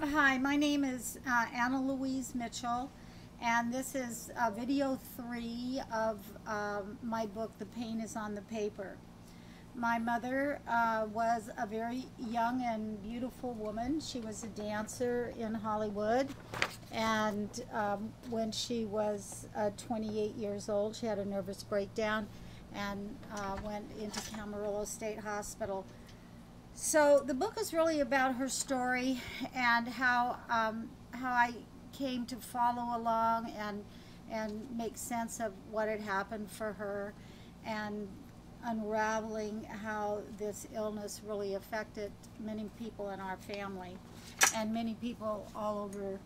Hi, my name is Anna Louise Mitchell, and this is video 3 of my book, The Pain is on the Paper. My mother was a very young and beautiful woman. She was a dancer in Hollywood, and when she was 28 years old, she had a nervous breakdown and went into Camarillo State Hospital. So the book is really about her story and how I came to follow along and make sense of what had happened for her, and unraveling how this illness really affected many people in our family and many people all over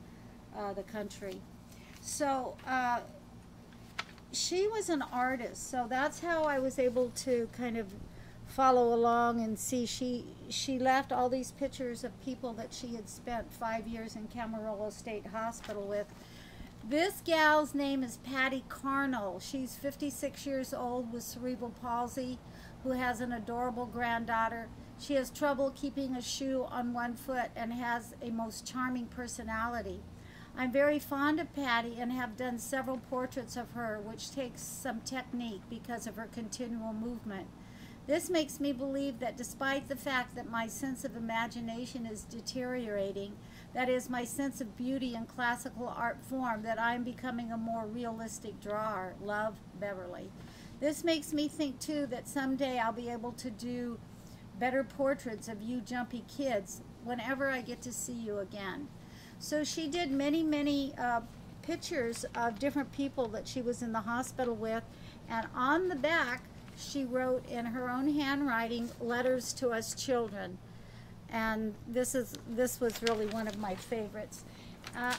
the country. So she was an artist, so that's how I was able to kind of follow along and see. She left all these pictures of people that she had spent 5 years in Camarillo State Hospital with. This gal's name is Patty Carnell. She's 56 years old with cerebral palsy, who has an adorable granddaughter. She has trouble keeping a shoe on one foot and has a most charming personality. I'm very fond of Patty and have done several portraits of her, which takes some technique because of her continual movement. This makes me believe that despite the fact that my sense of imagination is deteriorating, that is, my sense of beauty in classical art form, that I am becoming a more realistic drawer. Love, Beverly. This makes me think, too, that someday I'll be able to do better portraits of you jumpy kids whenever I get to see you again. So she did many pictures of different people that she was in the hospital with, and on the back she wrote in her own handwriting letters to us children, and this was really one of my favorites.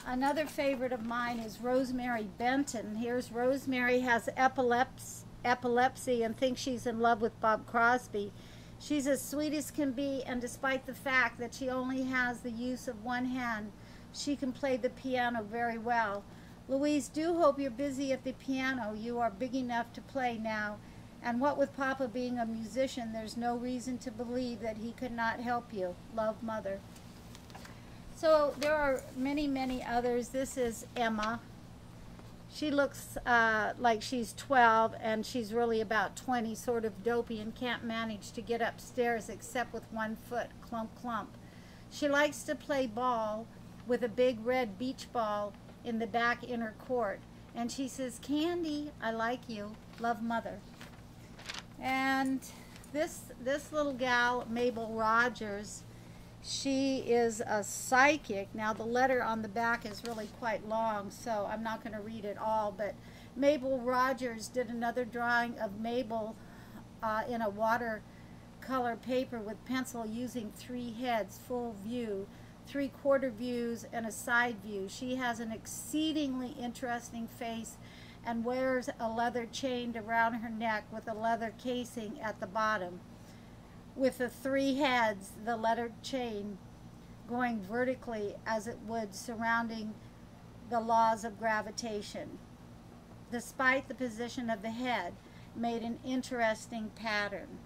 Another favorite of mine is Rosemary Benton. Here's Rosemary, has epilepsy and thinks she's in love with Bob Crosby. She's as sweet as can be, and despite the fact that she only has the use of one hand, she can play the piano very well. Louise, do hope you're busy at the piano. You are big enough to play now. And what with Papa being a musician, there's no reason to believe that he could not help you. Love, Mother. So there are many others. This is Emma. She looks like she's 12, and she's really about 20, sort of dopey, and can't manage to get upstairs except with one foot. Clump, clump. She likes to play ball with a big red beach ball in the back inner court. And she says, "Candy, I like you. Love, Mother." And this little gal, Mabel Rogers, she is a psychic. Now the letter on the back is really quite long, so I'm not going to read it all, but Mabel Rogers did another drawing of Mabel in a watercolor paper with pencil using 3 heads, full view, 3/4 views, and a side view. She has an exceedingly interesting face and wears a leather chain around her neck with a leather casing at the bottom, with the 3 heads, the leather chain going vertically as it would, surrounding the laws of gravitation. Despite the position of the head, made an interesting pattern.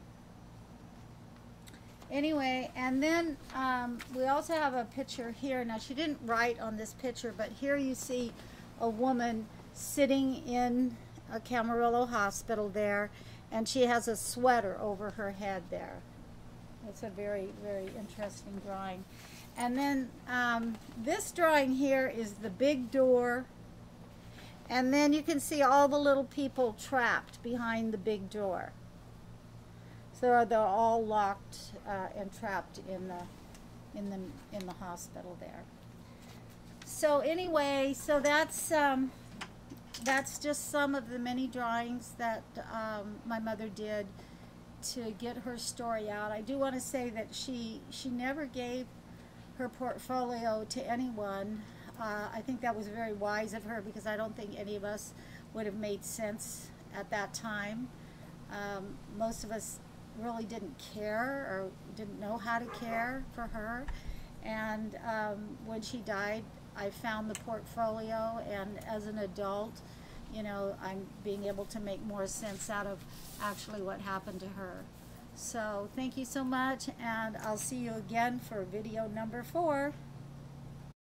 Anyway, and then we also have a picture here. Now, she didn't write on this picture, but here you see a woman sitting in a Camarillo hospital there, and she has a sweater over her head there. It's a very interesting drawing. And then this drawing here is the big door, and then you can see all the little people trapped behind the big door. So they're all locked and trapped in the hospital there. So anyway, so that's just some of the many drawings that my mother did to get her story out. I do want to say that she never gave her portfolio to anyone. I think that was very wise of her, because I don't think any of us would have made sense at that time. Most of us really didn't care or didn't know how to care for her, and when she died, I found the portfolio, and as an adult, you know, I'm being able to make more sense out of actually what happened to her. So thank you so much, and I'll see you again for video number 4.